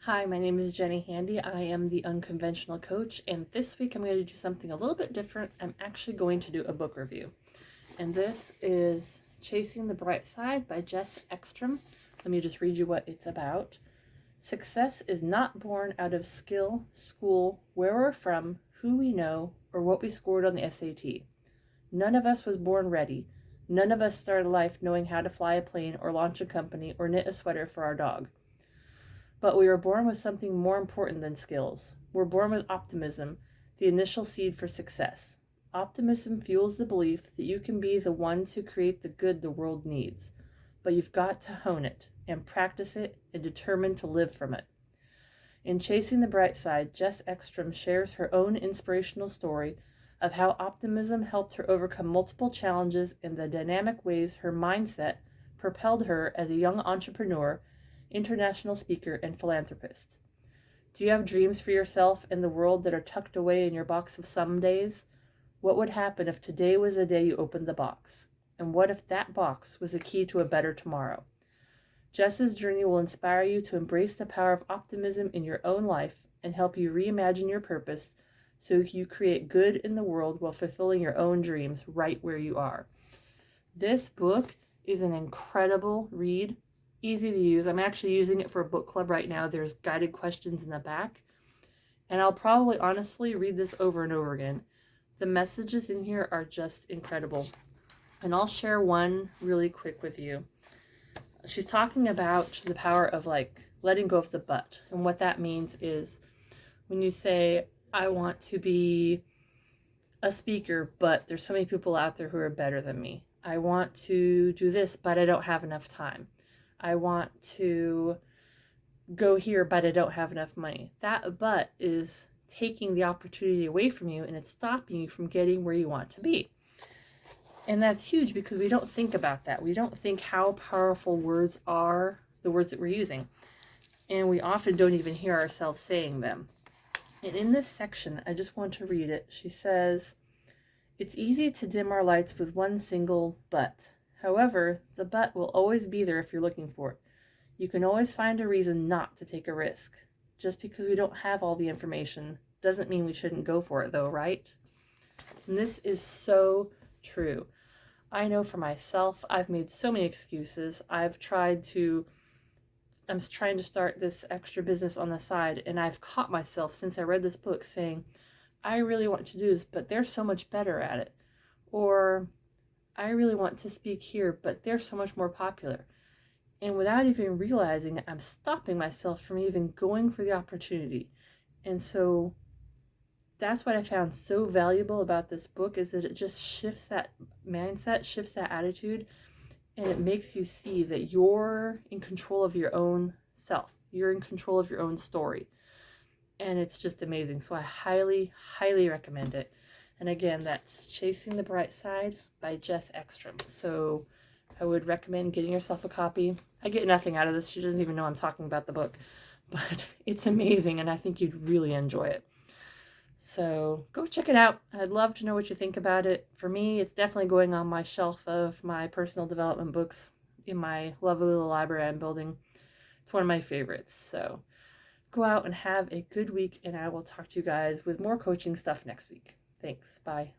Hi, my name is Jenny Handy. I am the Unconventional Coach, and this week I'm going to do something a little bit different. I'm actually going to do a book review, and this is Chasing the Brightside by Jess Ekstrom. Let me just read you what it's about. Success is not born out of skill, school, where we're from, who we know, or what we scored on the SAT. None of us was born ready. None of us started life knowing how to fly a plane or launch a company or knit a sweater for our dog. But we were born with something more important than skills. We're born with optimism, the initial seed for success. Optimism fuels the belief that you can be the one to create the good the world needs. But you've got to hone it and practice it and determine to live from it. In Chasing the Bright Side, Jess Ekstrom shares her own inspirational story of how optimism helped her overcome multiple challenges and the dynamic ways her mindset propelled her as a young entrepreneur, international speaker, and philanthropist. Do you have dreams for yourself and the world that are tucked away in your box of somedays? What would happen if today was the day you opened the box? And what if that box was the key to a better tomorrow? Jess's journey will inspire you to embrace the power of optimism in your own life and help you reimagine your purpose so you create good in the world while fulfilling your own dreams right where you are. This book is an incredible read, easy to use. I'm actually using it for a book club right now. There's guided questions in the back, and I'll probably honestly read this over and over again. The messages in here are just incredible, and I'll share one really quick with you. She's talking about the power of letting go of the but, and what that means is when you say, I want to be a speaker, but there's so many people out there who are better than me. I want to do this, but I don't have enough time. I want to go here, but I don't have enough money. That but is taking the opportunity away from you, and it's stopping you from getting where you want to be. And that's huge because we don't think about that. We don't think how powerful words are, the words that we're using. And we often don't even hear ourselves saying them. And in this section, I just want to read it. She says, it's easy to dim our lights with one single but. However, the but will always be there if you're looking for it. You can always find a reason not to take a risk. Just because we don't have all the information doesn't mean we shouldn't go for it though, right? And this is so true. I know for myself, I've made so many excuses. I'm trying to start this extra business on the side, and I've caught myself since I read this book saying, I really want to do this, but they're so much better at it. Or I really want to speak here, but they're so much more popular. And without even realizing it, I'm stopping myself from even going for the opportunity. And so that's what I found so valuable about this book, is that it just shifts that mindset, shifts that attitude, and it makes you see that you're in control of your own self. You're in control of your own story. And it's just amazing. So I highly, highly recommend it. And again, that's Chasing the Bright Side by Jess Ekstrom. So I would recommend getting yourself a copy. I get nothing out of this. She doesn't even know I'm talking about the book. But it's amazing, and I think you'd really enjoy it. So go check it out. I'd love to know what you think about it. For me, it's definitely going on my shelf of my personal development books in my lovely little library I'm building. It's one of my favorites. So go out and have a good week, and I will talk to you guys with more coaching stuff next week. Thanks. Bye.